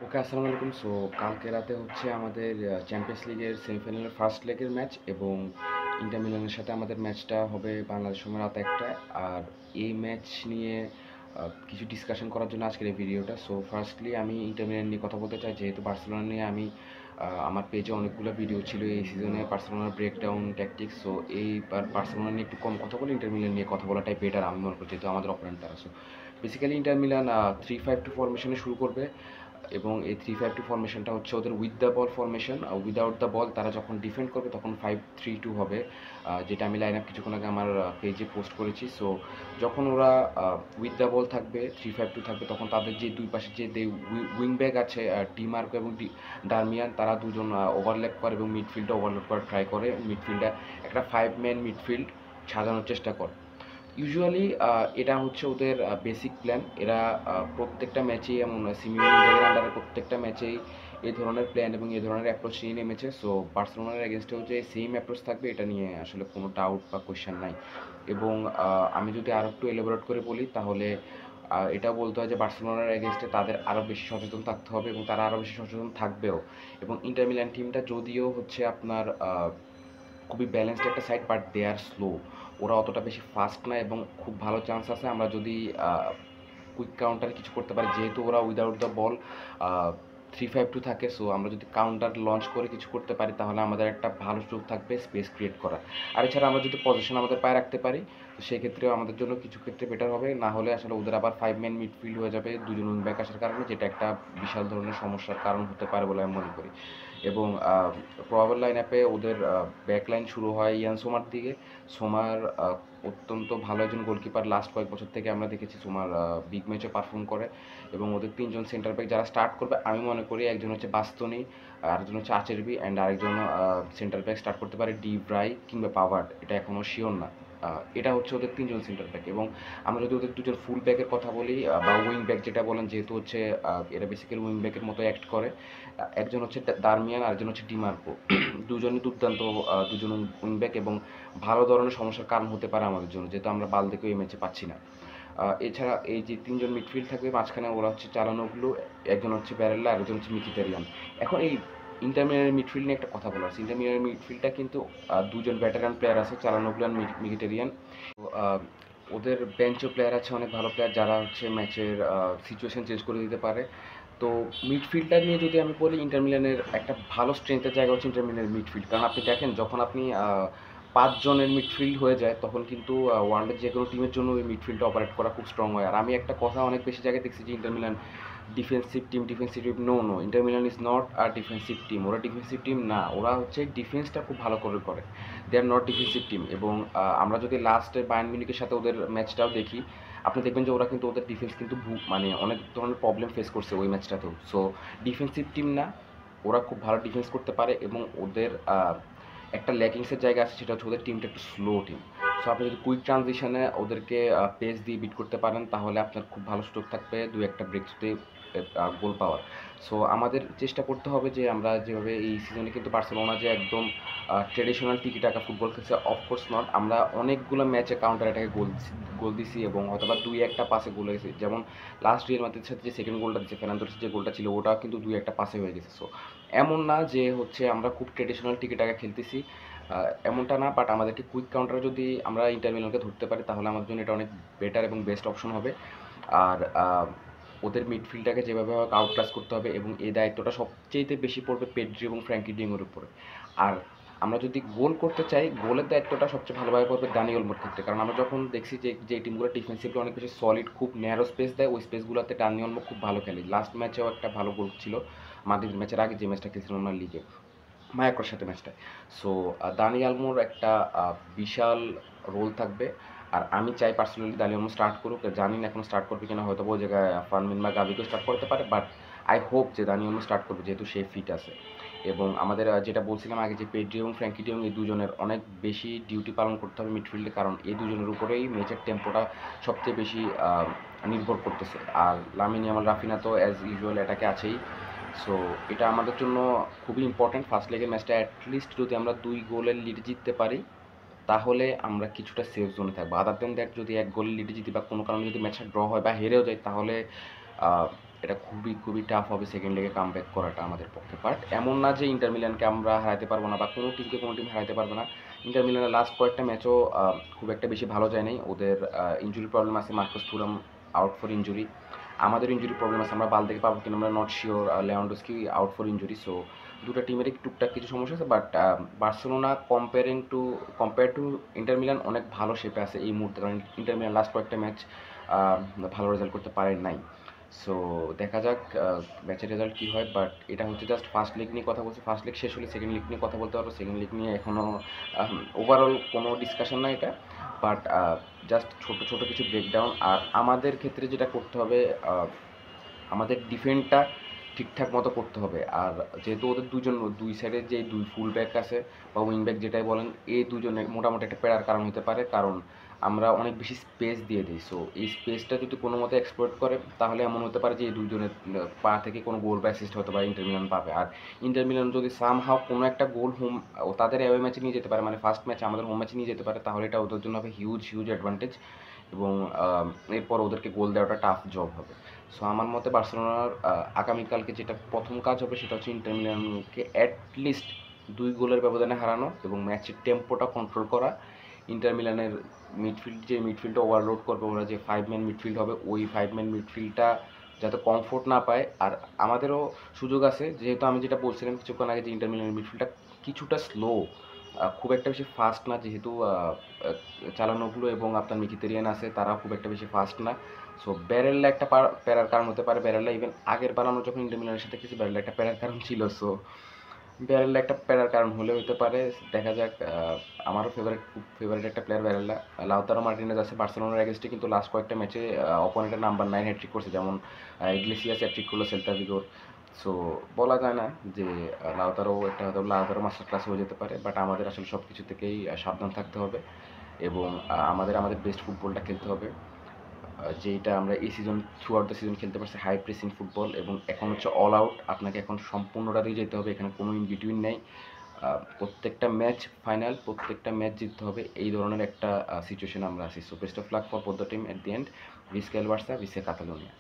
ওকে, আসসালামু আলাইকুম। সো কালকে রাতে হচ্ছে আমাদের চ্যাম্পিয়ন্স লিগের সেমিফাইনালের ফার্স্ট লেগের ম্যাচ এবং ইন্টার মিলানের সাথে আমাদের ম্যাচটা হবে বাংলাদেশ সময় রাত ১টায়। আর এই ম্যাচ নিয়ে কিছু ডিসকাশন করার জন্য আজকের এই ভিডিওটা। সো ফার্স্টলি আমি ইন্টার মিলান নিয়ে কথা বলতে চাই, যেহেতু বার্সেলোনা নিয়ে আমি আমার পেজে অনেকগুলো ভিডিও ছিল এই সিজনে, বার্সেলোনার ব্রেকডাউন ট্যাকটিক্স। সো এইবার বার্সেলোনা নিয়ে একটু কম কথা বলে ইন্টার মিলান নিয়ে কথা বলাটাই বেটার আমি মনে করি, যেহেতু আমাদের অপোনেন্ট তারা। সো বেসিক্যালি ইন্টার মিলান 3-5-2 ফরমেশনে শুরু করবে এবং এই 3-5-2 ফরমেশনটা হচ্ছে ওদের with the ball formation. Without the ball তারা যখন ডিফেন্ড করবে তখন 5-3-2 হবে, যেটা আমি লাইন আপ কিছুক্ষণ আগে আমার পেজে পোস্ট করেছি। সো যখন ওরা উইথ দ্য বল থাকবে, 3-5-2 থাকবে, তখন তাদের যে দুই পাশে যে উইং ব্যাক আছে, ডিমার্কো এবং ডারমিয়ান, তারা দুজন ওভারল্যাপ করে এবং মিডফিল্ডে ওভারল্যাপ করার ট্রাই করে। মিডফিল্ডে একটা 5 ম্যান মিডফিল্ড সাজানোর চেষ্টা করে। ইউজুয়ালি এটা হচ্ছে ওদের বেসিক প্ল্যান। এরা প্রত্যেকটা ম্যাচেই, এমন সিমিওনে ইনজাগির আন্ডারে প্রত্যেকটা ম্যাচেই এই ধরনের প্ল্যান এবং এই ধরনের অ্যাপ্রোচ নিয়ে নেমেছে। সো বার্সেলোনার এগেনস্টেও যে সেম অ্যাপ্রোচ থাকবে এটা নিয়ে আসলে কোনো ডাউট বা কোয়েশ্চেন নাই। এবং আমি যদি আরও একটু এলাবোরেট করে বলি তাহলে এটাও বলতে হয় যে বার্সেলোনার এগেনস্টে তাদের আরও বেশি সচেতন থাকতে হবে এবং তারা আরও বেশি সচেতন থাকবেও। এবং ইন্টার মিলান টিমটা যদিও হচ্ছে আপনার খুবই ব্যালেন্সড একটা side, but they are slow. ওরা অতটা বেশি ফাস্ট না এবং খুব ভালো চান্স আছে আমরা যদি কুইক কাউন্টারে কিছু করতে পারি, যেহেতু ওরা উইদাউট দ্য বল 3-5-2 থাকে। সো আমরা যদি কাউন্টার লঞ্চ করে কিছু করতে পারি তাহলে আমাদের একটা ভালো সুযোগ থাকবে স্পেস ক্রিয়েট করা। আর এছাড়া আমরা যদি পজিশন আমাদের পায়ে রাখতে পারি তো সেক্ষেত্রেও আমাদের জন্য কিছু ক্ষেত্রে বেটার হবে। না হলে আসলে ওদের আবার 5 ম্যান মিডফিল্ড হয়ে যাবে দুজন উইং ব্যাক আসার কারণে, যেটা একটা বিশাল ধরনের সমস্যার কারণ হতে পারে বলে আমি মনে করি। এবং প্রবাবল লাইন আপে ওদের ব্যাক লাইন শুরু হয় ইয়ান সোমার দিকে। সোমার অত্যন্ত ভালো একজন গোলকিপার। লাস্ট কয়েক বছর থেকে আমরা দেখেছি সোমার বিগ ম্যাচে পারফর্ম করে। এবং ওদের তিনজন সেন্টার ব্যাক যারা স্টার্ট করবে আমি মনে করি একজন হচ্ছে বাস্তনি, আরেকজন হচ্ছে আচেরবি, অ্যান্ড আরেকজন সেন্টার ব্যাক স্টার্ট করতে পারে ডি ব্রাই কিংবা পাওয়ার্ড, এটা এখনও শিওর না। এটা হচ্ছে ওদের তিনজন সেন্টার ব্যাক। এবং আমরা যদি ওদের দুজন ফুল ব্যাকের কথা বলি বা উইং ব্যাক যেটা বলেন, যেহেতু হচ্ছে এরা বেসিক্যালি উইং ব্যাকের মতো অ্যাক্ট করে। একজন হচ্ছে দারমিয়ান, আরেকজন হচ্ছে ডিমার্কো। দুজনই দুর্দান্ত দুজন উইং ব্যাক এবং ভালো ধরনের সমস্যার কারণ হতে পারে আমাদের জন্য, যেহেতু আমরা বালদেকেও এই ম্যাচে পাচ্ছি না। এছাড়া এই যে তিনজন মিডফিল্ড থাকবে মাঝখানে, ওরা হচ্ছে চালানোগুলো, একজন হচ্ছে ব্যারেল্লা, আরেকজন হচ্ছে মিকিটারিয়ান। এখন এই ইন্টার মিলানের মিডফিল্ড নিয়ে একটা কথা বলা আছে। ইন্টার মিলানের মিডফিল্ডটা কিন্তু দুজন ভেটারান প্লেয়ার আছে, চালানোগুলো আর মিকিটারিয়ান। ওদের বেঞ্চও প্লেয়ার আছে অনেক ভালো প্লেয়ার, যারা হচ্ছে ম্যাচের সিচুয়েশন চেঞ্জ করে দিতে পারে। তো মিডফিল্ডার নিয়ে যদি আমি বলি, ইন্টার মিলানের একটা ভালো স্ট্রেংথের জায়গা হচ্ছে ইন্টার মিলানের মিডফিল্ড। কারণ আপনি দেখেন যখন আপনি 5 জনের মিডফিল্ড হয়ে যায় তখন কিন্তু ওয়ার্ল্ডের যে কোনো টিমের জন্য ওই মিডফিল্ডটা অপারেট করা খুব স্ট্রং হয়। আর আমি একটা কথা অনেক বেশি জায়গায় দেখছি যে Inter Milan defensive team. No, no, Inter Milan is not a defensive team. ওরা ডিফেন্সিভ টিম না, ওরা হচ্ছে ডিফেন্সটা খুব ভালো করে they are not defensive team. এবং আমরা যদি লাস্টে বায়ার্ন মিউনিখের সাথে ওদের ম্যাচটাও দেখি, আপনি দেখবেন যে ওরা কিন্তু ওদের ডিফেন্স কিন্তু মানে অনেক ধরনের প্রবলেম ফেস করছে ওই ম্যাচটাতেও। সো ডিফেন্সিভ টিম না, ওরা খুব ভালো ডিফেন্স করতে পারে এবং ওদের একটা ল্যাকিংসের জায়গা আছে, সেটা হচ্ছে ওদের টিমটা একটু স্লো টিম। সো আপনি যদি কুইক ট্রানজিশনে ওদেরকে পেস দিয়ে বিট করতে পারেন তাহলে আপনার খুব ভালো সুযোগ থাকবে দু একটা ব্রেক থ্রুতে গোল পাওয়ার। সো আমাদের চেষ্টা করতে হবে যে আমরা যেভাবে এই সিজনে কিন্তু বার্সেলোনা যে একদম ট্রেডিশনাল টিকি টাকা ফুটবল খেলছে, অফকোর্স নট। আমরা অনেকগুলো ম্যাচে কাউন্টার অ্যাটাকে গোল দিছি এবং হয়তোবা দুই একটা পাসে গোল হয়েছে। যেমন লাস্ট রিয়াল মাদ্রিদের সাথে যে সেকেন্ড গোলটা দিচ্ছে, ফের্নান্দেসের যে গোলটা ছিল ওটাও কিন্তু দুই একটা পাসে হয়ে গেছে। সো এমন না যে হচ্ছে আমরা খুব ট্রেডিশনাল টিকি টাকা খেলতেছি, এমনটা না। বাট আমাদেরকে কুইক কাউন্টারে যদি আমরা ইন্টার মিলানকে ধরতে পারি তাহলে আমাদের জন্য এটা অনেক বেটার এবং বেস্ট অপশন হবে। আর ওদের মিডফিল্ডটাকে যেভাবে হোক আউটক্লাস করতে হবে এবং এই দায়িত্বটা সবচেয়ে বেশি পড়বে পেড্রি এবং ফ্র্যাঙ্কি ডিংয়ের উপরে। আর আমরা যদি গোল করতে চাই, গোলের দায়িত্বটা সবচেয়ে ভালোভাবে পড়বে দানি ওলমোর ক্ষেত্রে। কারণ আমরা যখন দেখছি যে টিমগুলো ডিফেন্সিভলি অনেক বেশি সলিড, খুব ন্যারো স্পেস দেয়, ওই স্পেসগুলোতে দানি ওলমো খুব ভালো খেলে। লাস্ট ম্যাচেও একটা ভালো গোল ছিল, মাদ্রিদ ম্যাচের আগে যে ম্যাচটা খেলছিলাম আমরা লিগে মায়াকোর সাথে ম্যাচটায়। সো দানি আলমোর একটা বিশাল রোল থাকবে। আর আমি চাই পার্সোনালি দানি আলমো স্টার্ট করুক। জানি না এখন স্টার্ট করবে কিনা, হয়তো ওই জায়গায় ফার্মিন বা গাভিকেও স্টার্ট করতে পারে, বাট আই হোপ যে দানি আলমো স্টার্ট করবে, যেহেতু সে ফিট আছে। এবং আমাদের যেটা বলছিলাম আগে, যে পেড্রি এবং ফ্র্যাঙ্কি ডিয়ং এই দুজনের অনেক বেশি ডিউটি পালন করতে হবে মিডফিল্ডে, কারণ এই দুজনের উপরেই ম্যাচের টেম্পোটা সবচেয়ে বেশি নির্ভর করতেছে। আর লামিন ইয়ামাল রাফিনা তো অ্যাজ ইউজুয়াল এটাকে আছেই। সো এটা আমাদের জন্য খুবই ইম্পর্ট্যান্ট। ফার্স্ট লেগের ম্যাচটা অ্যাটলিস্ট যদি আমরা 2 গোলের লিড জিততে পারি তাহলে আমরা কিছুটা সেফ জোনে থাকবো। আদার দেন দ্যাট যদি 1 গোলের লিডে জিতি বা কোনো কারণে যদি ম্যাচটা ড্র হয় বা হেরেও যায় তাহলে এটা খুবই খুবই টাফ হবে সেকেন্ড লেগে কামব্যাক করাটা আমাদের পক্ষে। বাট এমন না যে ইন্টার মিলানকে আমরা হারাতে পারবো না বা কোনো টিমকে কোনো টিম হারাতে পারবে না। ইন্টার মিলানের লাস্ট কয়েকটা ম্যাচও খুব একটা বেশি ভালো যায় নাই। ওদের ইনজুরি প্রবলেম আছে, Marcus Thuram out for injury. আমাদের ইনজুরি প্রবলেম আছে, আমরা বালদেকে পাবো কিনা আমরা not sure. Lewandowski out for injury. So দুটো টিমেরই টুকটাক কিছু সমস্যা আছে। But Barcelona compare to inter Milan অনেক ভালো শেপে আছে এই মুহূর্তে, কারণ ইন্টার মিলান লাস্ট কয়েকটা ম্যাচ ভালো রেজাল্ট করতে পারেন নাই। সো দেখা যাক ম্যাচের রেজাল্ট কী হয়। বাট এটা হচ্ছে জাস্ট ফার্স্ট লিগ নিয়ে কথা বলছি। ফার্স্ট লিগ শেষ হলে সেকেন্ড লিগ নিয়ে কথা বলতে পারবো। সেকেন্ড লিগ নিয়ে এখনও ওভারঅল কোনো ডিসকাশন না এটা। বাট জাস্ট ছোটো ছোটো কিছু ব্রেকডাউন। আর আমাদের ক্ষেত্রে যেটা করতে হবে, আমাদের ডিফেন্ডটা ঠিকঠাক মতো করতে হবে। আর যেহেতু ওদের দুই সাইডে যে দুই ফুল ব্যাক আছে বা উইং ব্যাক যেটাই বলেন, এই দুজনে মোটামুটি একটা পেড়ার কারণ হতে পারে, কারণ আমরা অনেক বেশি স্পেস দিয়ে দিই। সো এই স্পেসটা যদি কোনো মতে এক্সপ্লয়েট করে তাহলে এমন হতে পারে যে এই দুইজনের পা থেকে কোনো গোল বা অ্যাসিস্ট হতে পারে ইন্টার মিলান পাবে। আর ইন্টার মিলান যদি সামহাও কোনো একটা গোল ও তাদের অ্যাওয়ে ম্যাচে নিয়ে যেতে পারে, মানে ফার্স্ট ম্যাচে আমাদের হোম ম্যাচে নিয়ে যেতে পারে, তাহলে এটা ওদের জন্য হবে হিউজ অ্যাডভান্টেজ। এবং এরপর ওদেরকে গোল দেওয়াটা টাফ জব হবে। সো আমার মতে বার্সেলোনার আগামীকালকে যেটা প্রথম কাজ হবে সেটা হচ্ছে ইন্টার মিলানকে অ্যাটলিস্ট 2 গোলের ব্যবধানে হারানো এবং ম্যাচের টেম্পোটা কন্ট্রোল করা। ইন্টার মিলানের মিডফিল্ডটা ওভারলোড করবে, ওরা যে 5 ম্যান মিডফিল্ড হবে ওই 5 ম্যান মিডফিল্ডটা যাতে কমফোর্ট না পায়। আর আমাদেরও সুযোগ আছে, যেহেতু আমি যেটা বলছিলাম কিছুক্ষণ আগে যে ইন্টার মিলানের মিডফিল্ডটা কিছুটা স্লো, খুব একটা বেশি ফাস্ট না, যেহেতু চালানোগুলো এবং আপনার মিখিতেরিয়ান আছে তারাও খুব একটা বেশি ফাস্ট না। সো ব্যারেলটা একটা প্যারার কারণ হতে পারে। ব্যারেলটা ইভেন আগের বার আমরা যখন ইন্টার মিলানের সাথে কিছু ব্যারেলটা একটা প্যারার কারণ ছিল। সো ব্যারেলটা একটা প্যারার কারণ হলে হতে পারে। দেখা যাক। আমারও খুব ফেভারিট একটা প্লেয়ার ব্যারেলটা। লাউতারো মার্টিনেজ আছে বার্সেলোনার এগেনস্টে, কিন্তু লাস্ট কয়েকটা ম্যাচে অপোনেন্টের নাম্বার 9 হ্যাট্রিক করছে, যেমন ইগলেসিয়াস হ্যাট্রিক করলো সেল্তা ভিগোর। সো বলা যায় না যে লাউতারো মাস্টার ক্লাস হয়ে যেতে পারে। বাট আমাদের আসলে সব কিছু থেকেই সাবধান থাকতে হবে এবং আমাদের বেস্ট ফুটবলটা খেলতে হবে, যেটা আমরা এই season through out the season খেলতে পারছি, হাই প্রেসিং ফুটবল। এবং এখন হচ্ছে অল আউট, আপনাকে এখন সম্পূর্ণটা দিয়ে যেতে হবে, এখানে কোনো ইন বিটুইন নেই। প্রত্যেকটা ম্যাচ ফাইনাল, প্রত্যেকটা ম্যাচ জিততে হবে, এই ধরনের একটা সিচুয়েশন আমরা আছি। So best of luck for both the team at the end. Visca El Barca, Visca Catalonia.